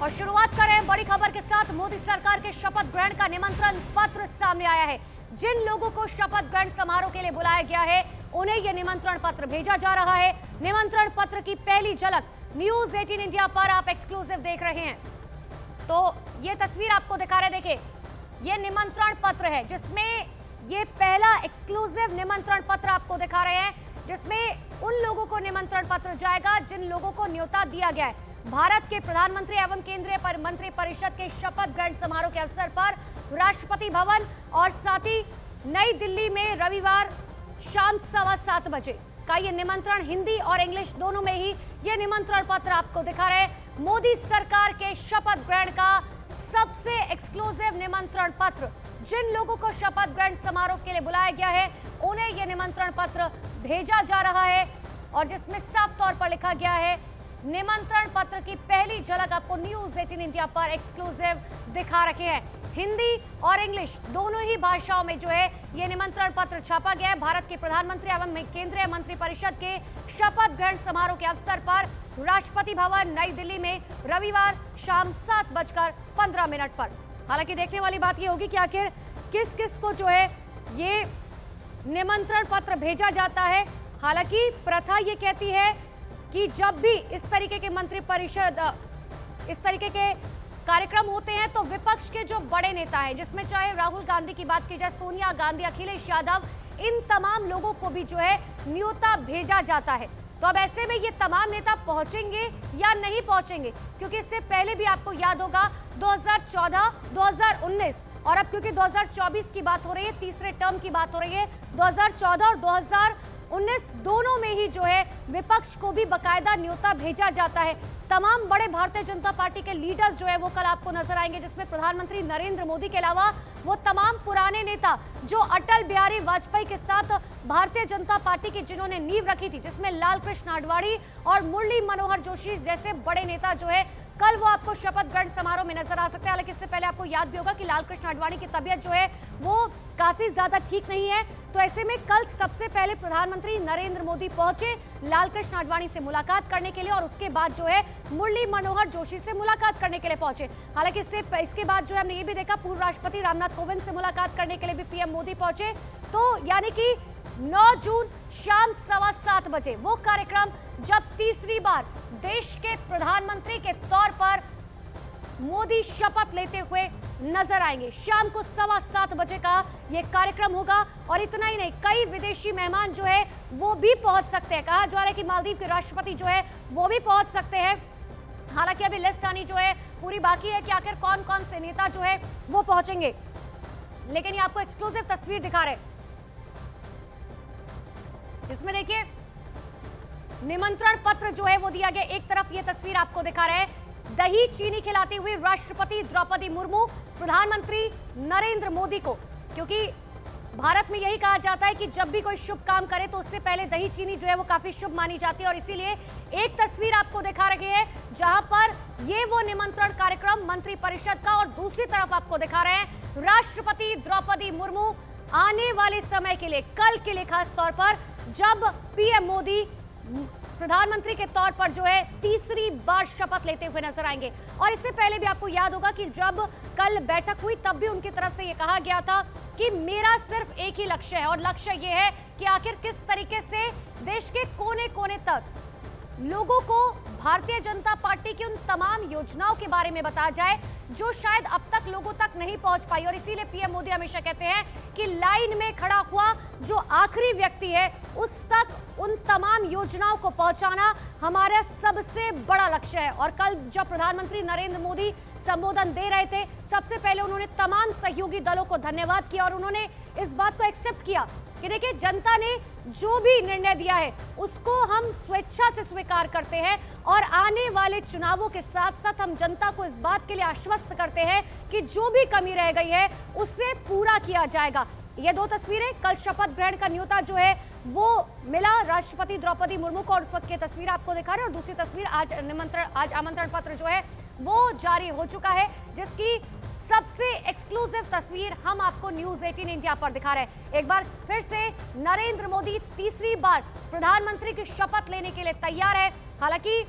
और शुरुआत करें बड़ी खबर के साथ। मोदी सरकार के शपथ ग्रहण का निमंत्रण पत्र सामने आया है। जिन लोगों को शपथ ग्रहण समारोह के लिए बुलाया गया है उन्हें यह निमंत्रण पत्र भेजा जा रहा है। निमंत्रण पत्र की पहली झलक न्यूज 18 इंडिया पर आप एक्सक्लूसिव देख रहे हैं। तो ये तस्वीर आपको दिखा रहे, देखिए ये निमंत्रण पत्र है जिसमें ये पहला एक्सक्लूसिव निमंत्रण पत्र आपको दिखा रहे हैं, जिसमें उन लोगों को निमंत्रण पत्र जाएगा जिन लोगों को न्योता दिया गया है भारत के प्रधानमंत्री एवं केंद्रीय मंत्री परिषद के शपथ ग्रहण समारोह के अवसर पर राष्ट्रपति भवन और साथ ही नई दिल्ली में रविवार शाम 7:15 बजे का ये निमंत्रण हिंदी और इंग्लिश दोनों में ही ये निमंत्रण पत्र आपको दिखा रहे हैं। मोदी सरकार के शपथ ग्रहण का सबसे एक्सक्लूसिव निमंत्रण पत्र, जिन लोगों को शपथ ग्रहण समारोह के लिए बुलाया गया है उन्हें यह निमंत्रण पत्र भेजा जा रहा है और जिसमें साफ तौर पर लिखा गया है। निमंत्रण पत्र की पहली झलक आपको न्यूज 18 इंडिया पर एक्सक्लूसिव दिखा रखे हैं। हिंदी और इंग्लिश दोनों ही भाषाओं में जो है ये निमंत्रण पत्र छापा गया है। भारत के प्रधानमंत्री एवं केंद्रीय मंत्री परिषद के शपथ ग्रहण समारोह के अवसर पर राष्ट्रपति भवन नई दिल्ली में रविवार शाम 7:15 पर। हालांकि देखने वाली बात ये होगी कि आखिर किस किस को जो है ये निमंत्रण पत्र भेजा जाता है। हालांकि प्रथा ये कहती है कि जब भी इस तरीके के मंत्री परिषद इस तरीके के कार्यक्रम होते हैं तो विपक्ष के जो बड़े नेता हैं, जिसमें चाहे राहुल गांधी की बात की जाए, सोनिया गांधी, अखिलेश यादव, इन तमाम लोगों को भी जो है न्योता भेजा जाता है। तो अब ऐसे में ये तमाम नेता पहुंचेंगे या नहीं पहुंचेंगे, क्योंकि इससे पहले भी आपको याद होगा 2014, 2019 और अब क्योंकि 2024 की बात हो रही है, तीसरे टर्म की बात हो रही है, 2014 और 2019 दोनों में ही जो है विपक्ष को भी बकायदा न्योता भेजा जाता है। तमाम बड़े भारतीय जनता पार्टी के लीडर्स जो है वो कल आपको नजर आएंगे, जिसमें प्रधानमंत्री नरेंद्र मोदी के अलावा वो तमाम पुराने नेता जो अटल बिहारी वाजपेयी के साथ भारतीय जनता पार्टी की जिन्होंने नींव रखी थी, जिसमें लाल कृष्ण आडवाणी और मुरली मनोहर जोशी जैसे बड़े नेता जो है कल वो आपको शपथ ग्रहण समारोह में नजर आ सकते हैं। हालांकि इससे पहले आपको याद भी होगा कि लाल कृष्ण आडवाणी की तबीयत जो है वो काफी ज्यादा ठीक नहीं है। तो ऐसे में कल सबसे पहले प्रधानमंत्री नरेंद्र मोदी पहुंचे लाल कृष्ण आडवाणी से मुलाकात करने के लिए और उसके बाद जो है मुरली मनोहर जोशी से मुलाकात करने के लिए पहुंचे। हालांकि इसके बाद जो है हमने ये भी देखा पूर्व राष्ट्रपति रामनाथ कोविंद से मुलाकात करने के लिए भी पीएम मोदी पहुंचे। तो यानी कि 9 जून शाम 7:15 बजे वो कार्यक्रम जब तीसरी बार देश के प्रधानमंत्री के तौर पर मोदी शपथ लेते हुए नजर आएंगे। शाम को 7:15 बजे का यह कार्यक्रम होगा और इतना ही नहीं, कई विदेशी मेहमान जो है वो भी पहुंच सकते हैं। कहा जा रहा है कि मालदीव के राष्ट्रपति जो है वो भी पहुंच सकते हैं। हालांकि अभी लिस्ट आनी जो है पूरी बाकी है कि आखिर कौन कौन से नेता जो है वो पहुंचेंगे, लेकिन ये आपको एक्सक्लूसिव तस्वीर दिखा रहे हैं जिसमें देखिए निमंत्रण पत्र जो है वो दिया गया। एक तरफ ये तस्वीर आपको दिखा रहे हैं दही चीनी खिलाती हुई राष्ट्रपति द्रौपदी मुर्मू प्रधानमंत्री नरेंद्र मोदी को, क्योंकि भारत में यही कहा जाता है कि जब भी कोई शुभ काम करे तो उससे पहले दही चीनी जो है वो काफी शुभ मानी जाती है। और इसीलिए एक तस्वीर आपको दिखा रहे हैं जहां पर ये वो निमंत्रण कार्यक्रम मंत्री परिषद का और दूसरी तरफ आपको दिखा रहे हैं राष्ट्रपति द्रौपदी मुर्मू आने वाले समय के लिए, कल के लिए खास तौर पर जब पीएम मोदी प्रधानमंत्री के तौर पर जो है तीसरी बार शपथ लेते हुए नजर आएंगे। और इससे पहले भी आपको याद होगा कि जब कल बैठक हुई तब भी उनकी तरफ से यह कहा गया था कि मेरा सिर्फ एक ही लक्ष्य है और लक्ष्य यह है कि आखिर किस तरीके से देश के कोने कोने तक लोगों को भारतीय जनता पार्टी की उन तमाम योजनाओं के बारे में बताया जाए जो शायद अब तक लोगों तक नहीं पहुंच पाई। और इसीलिए पीएम मोदी हमेशा कहते हैं कि लाइन में खड़ा हुआ जो आखिरी व्यक्ति है उस तक उन तमाम योजनाओं को पहुंचाना हमारा सबसे बड़ा लक्ष्य है। और कल जब प्रधानमंत्री नरेंद्र मोदी संबोधन दे रहे थे सबसे पहले उन्होंने तमाम सहयोगी दलों को धन्यवाद किया और उन्होंने इस बात को एक्सेप्ट किया कि देखिए जनता ने जो भी निर्णय दिया है उसको हम स्वेच्छा से स्वीकार करते हैं और आने वाले चुनावों के साथ साथ हम जनता को इस बात के लिए आश्वस्त करते हैं कि जो भी कमी रह गई है उसे पूरा किया जाएगा। ये दो तस्वीरें कल शपथ ग्रहण का न्योता जो है वो मिला राष्ट्रपति द्रौपदी मुर्मू को और उस वक्त की तस्वीर आपको दिखा रहे हैं और दूसरी तस्वीर आज आमंत्रण पत्र जो है वो जारी हो चुका है, जिसकी सबसे एक्सक्लूसिव तस्वीर हम आपको न्यूज 18 इंडिया पर दिखा रहे हैं। एक बार फिर से नरेंद्र मोदी तीसरी बार प्रधानमंत्री की शपथ लेने के लिए तैयार है। हालांकि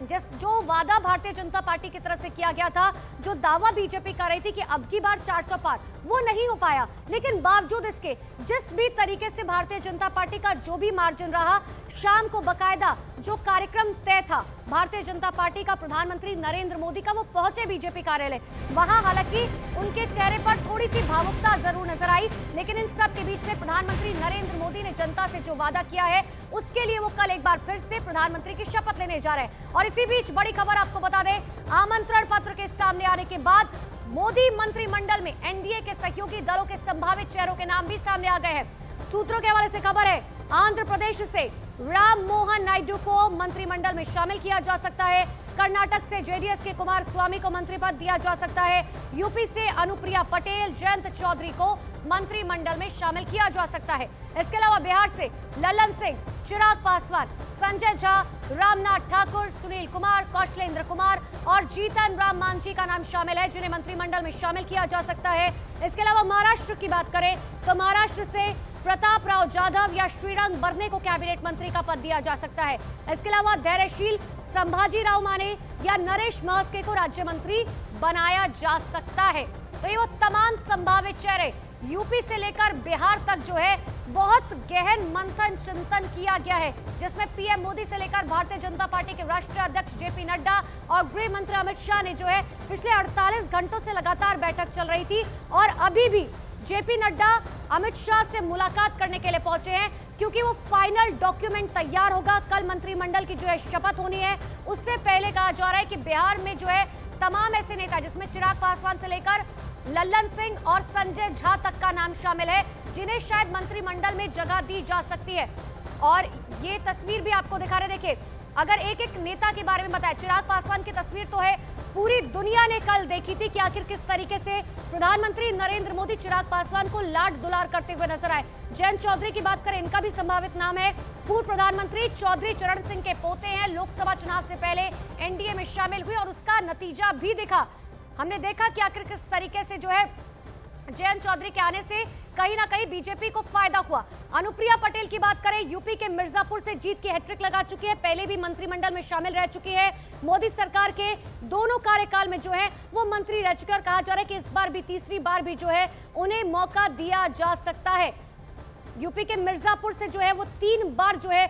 जो वादा भारतीय जनता पार्टी की तरफ से किया गया था, जो दावा बीजेपी कर रही थी कि अब की बार 400 पार, वो नहीं हो पाया। लेकिन बावजूद इसके जिस भी तरीके से भारतीय जनता पार्टी का जो भी मार्जिन रहा, शाम को बकायदा जो कार्यक्रम तय था भारतीय जनता पार्टी का, प्रधानमंत्री नरेंद्र मोदी का, वो पहुंचे बीजेपी कार्यालय। वहां हालांकि उनके चेहरे पर थोड़ी सी भावुकता जरूर नजर आई, लेकिन इन सब के बीच में प्रधानमंत्री नरेंद्र मोदी ने जनता से जो वादा किया है, उसके लिए वो कल एक बार फिर से प्रधानमंत्री की शपथ लेने जा रहे हैं। और इसी बीच बड़ी खबर आपको बता दें, आमंत्रण पत्र के सामने आने के बाद मोदी मंत्रिमंडल में एनडीए के सहयोगी दलों के संभावित चेहरों के नाम भी सामने आ गए हैं। सूत्रों के हवाले से खबर है, आंध्र प्रदेश से राम मोहन नायडू को मंत्रिमंडल में शामिल किया जा सकता है। कर्नाटक से जेडीएस के कुमार स्वामी को मंत्री पद दिया जा सकता है। यूपी से अनुप्रिया पटेल, जयंत चौधरी को मंत्रिमंडल में शामिल किया जा सकता है। इसके अलावा बिहार से लल्लन सिंह, चिराग पासवान, संजय झा, रामनाथ ठाकुर, सुनील कुमार, कौशलेंद्र कुमार और जीतन राम मांझी का नाम शामिल है, जिन्हें मंत्रिमंडल में शामिल किया जा सकता है। इसके अलावा महाराष्ट्र की बात करें तो महाराष्ट्र से प्रताप राव जाधव या श्रीरंग बरने को कैबिनेट मंत्री का पद दिया जा सकता है। इसके अलावा धैर्यशील संभाजी राव माने या नरेश महस्के को राज्य मंत्री बनाया जा सकता है। तो ये वो तमाम संभावित चेहरे, यूपी से लेकर बिहार तक जो है बहुत गहन मंथन चिंतन किया गया है, जिसमें पीएम मोदी से लेकर भारतीय जनता पार्टी के राष्ट्रीय अध्यक्ष जेपी नड्डा और गृह मंत्री अमित शाह ने जो है पिछले 48 घंटों से लगातार बैठक चल रही थी और अभी भी जेपी नड्डा अमित शाह से मुलाकात करने के लिए पहुंचे हैं, क्योंकि वो फाइनल डॉक्यूमेंट तैयार होगा। कल मंत्रिमंडल की जो है शपथ होनी है, उससे पहले कहा जा रहा है कि बिहार में जो है तमाम ऐसे नेता, जिसमें चिराग पासवान से लेकर लल्लन सिंह और संजय झा तक का नाम शामिल है, जिन्हें शायद मंत्रिमंडल में जगह दी जा सकती है। और ये तस्वीर भी आपको दिखा रहे, देखिए, अगर एक एक नेता के बारे में बताएं, चिराग पासवान की तस्वीर तो है, पूरी दुनिया ने कल देखी थी कि आखिर किस तरीके से प्रधानमंत्री नरेंद्र मोदी चिराग पासवान को लाड दुलार करते हुए नजर आए। जयंत चौधरी की बात करें, इनका भी संभावित नाम है। पूर्व प्रधानमंत्री चौधरी चरण सिंह के पोते हैं, लोकसभा चुनाव से पहले एनडीए में शामिल हुए और उसका नतीजा भी दिखा। हमने देखा कि आखिर किस तरीके से जो है जयंत चौधरी के आने से कहीं ना कहीं बीजेपी को फायदा हुआ। अनुप्रिया पटेल की बात करें, यूपी के मिर्जापुर से जीत की हैट्रिक लगा चुकी है, पहले भी मंत्रिमंडल में शामिल रह चुकी है। मोदी सरकार के दोनों कार्यकाल में जो है वो मंत्री रह चुके हैं और कहा जा रहा है कि इस बार भी, तीसरी बार भी जो है उन्हें मौका दिया जा सकता है। यूपी के मिर्जापुर से जो है वो 3 बार जो है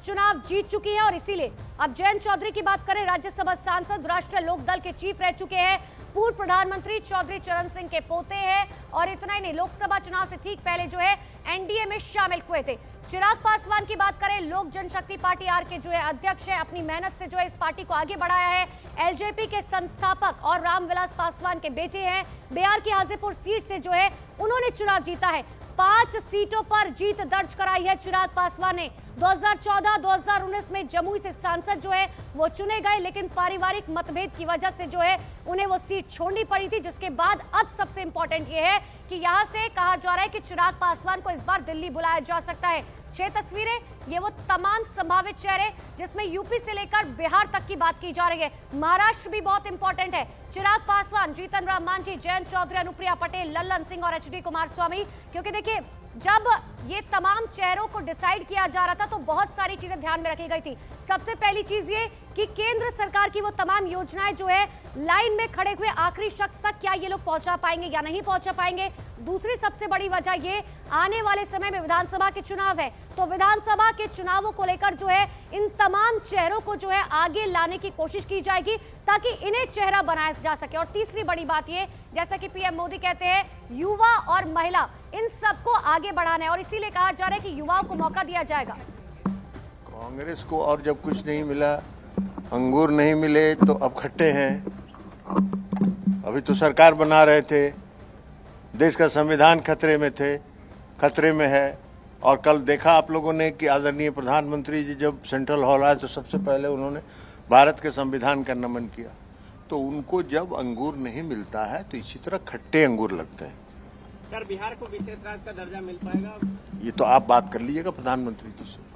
चुनाव जीत चुकी है और इसीलिए अब जयंत चौधरी की बात करें, राज्यसभा सांसद, राष्ट्रीय लोकदल के चीफ रह चुके हैं, पूर्व प्रधानमंत्री चौधरी चरण सिंह के पोते हैं और इतना ही नहीं, लोकसभा चुनाव से ठीक पहले जो है एनडीए में शामिल हुए थे। चिराग पासवान की बात करें, लोक जनशक्ति पार्टी आर के जो है अध्यक्ष है, अपनी मेहनत से जो है इस पार्टी को आगे बढ़ाया है। एलजेपी के संस्थापक और रामविलास पासवान के बेटे हैं। बिहार की हाजीपुर सीट से जो है उन्होंने चुनाव जीता है। 5 सीटों पर जीत दर्ज कराई है चिराग पासवान ने। 2014-2019 में जमुई से सांसद जो है वो चुने गए, लेकिन पारिवारिक मतभेद की वजह से जो है उन्हें वो सीट छोड़नी पड़ी थी, जिसके बाद अब सबसे इंपॉर्टेंट ये है कि यहां से कहा जा रहा है कि चिराग पासवान को इस बार दिल्ली बुलाया जा सकता है। 6 तस्वीरें, ये वो तमाम संभावित चेहरे जिसमें यूपी से लेकर बिहार तक की बात की जा रही है। महाराष्ट्र भी बहुत इंपॉर्टेंट है। चिराग पासवान, जीतन राम मांझी, जयंत चौधरी, अनुप्रिया पटेल, लल्लन सिंह और एचडी कुमार स्वामी। क्योंकि देखिए, जब ये तमाम चेहरों को डिसाइड किया जा रहा था तो बहुत सारी चीजें ध्यान में रखी गई थी। सबसे पहली चीज ये कि केंद्र सरकार की वो तमाम योजनाएं जो है लाइन में खड़े हुए आखिरी शख्स तक क्या ये लोग पहुंचा पाएंगे या नहीं पहुंचा पाएंगे। दूसरी सबसे बड़ी वजह ये, आने वाले समय में विधानसभा के चुनाव है, तो विधानसभा के चुनावों को लेकर जो है इन तमाम चेहरों को जो है आगे लाने की कोशिश की जाएगी ताकि इन्हें चेहरा बनाया जा सके। और तीसरी बड़ी बात ये, जैसा कि पीएम मोदी कहते हैं, युवा और महिला इन सबको आगे बढ़ाना है और इसीलिए कहा जा रहा है कि युवाओं को मौका दिया जाएगा। कांग्रेस को और जब कुछ नहीं मिला, अंगूर नहीं मिले तो अब खट्टे हैं। अभी तो सरकार बना रहे थे, देश का संविधान खतरे में है। और कल देखा आप लोगों ने कि आदरणीय प्रधानमंत्री जी जब सेंट्रल हॉल आए तो सबसे पहले उन्होंने भारत के संविधान का नमन किया। तो उनको जब अंगूर नहीं मिलता है तो इसी तरह खट्टे अंगूर लगते हैं। सर, बिहार को विशेष राज्य का दर्जा मिल पाएगा? ये तो आप बात कर लीजिएगा प्रधानमंत्री जी से।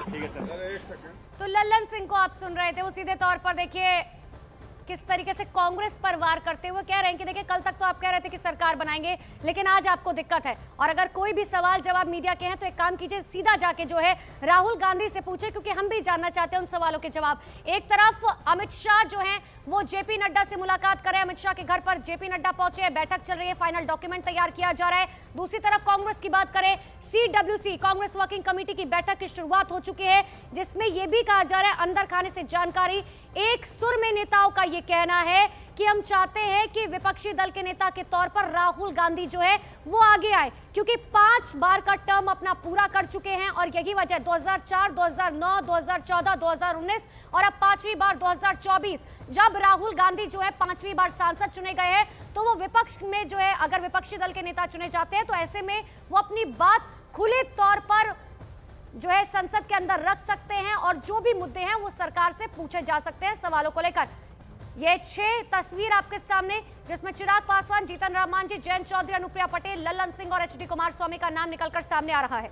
ठीक है सर। तो लल्लन सिंह को आप सुन रहे थे, वो सीधे तौर पर देखिए किस तरीके से कांग्रेस पर वार करते हुए कह रहे हैं कि देखिए कल तक तो आप कह रहे थे कि सरकार बनाएंगे, लेकिन आज आपको दिक्कत है। और अगर कोई भी सवाल जवाब मीडिया के हैं तो एक काम कीजिए, सीधा जाके जो है राहुल गांधी से पूछे, क्योंकि हम भी जानना चाहते हैं उन सवालों के जवाब। एक तरफ अमित शाह जो है वो जेपी नड्डा से मुलाकात करें, अमित शाह के घर पर जेपी नड्डा पहुंचे, बैठक चल रही है, फाइनल डॉक्यूमेंट तैयार किया जा रहा है। दूसरी तरफ कांग्रेस की बात करें, CWC कांग्रेस वर्किंग कमेटी की बैठक की शुरुआत हो चुकी है, जिसमें यह भी कहा जा रहा है, अंदर खाने से जानकारी, एक सुर में नेताओं का यह कहना है कि हम चाहते हैं कि विपक्षी दल के नेता के तौर पर राहुल गांधी जो है वो आगे आए, क्योंकि 5 बार का टर्म अपना पूरा कर चुके हैं और यही वजह 2004, 2009, 2014, 2019 और अब 5वीं बार 2024 जब राहुल गांधी जो है 5वीं बार सांसद चुने गए हैं, तो वो विपक्ष में जो है अगर विपक्षी दल के नेता चुने जाते हैं तो ऐसे में वो अपनी बात खुले तौर पर जो है संसद के अंदर रख सकते हैं और जो भी मुद्दे हैं वो सरकार से पूछे जा सकते हैं सवालों को लेकर। ये 6 तस्वीर आपके सामने, जिसमें चिराग पासवान, जीतन राम मांझी, जयंत चौधरी, अनुप्रिया पटेल, ललन सिंह और HD कुमारस्वामी का नाम निकलकर सामने आ रहा है।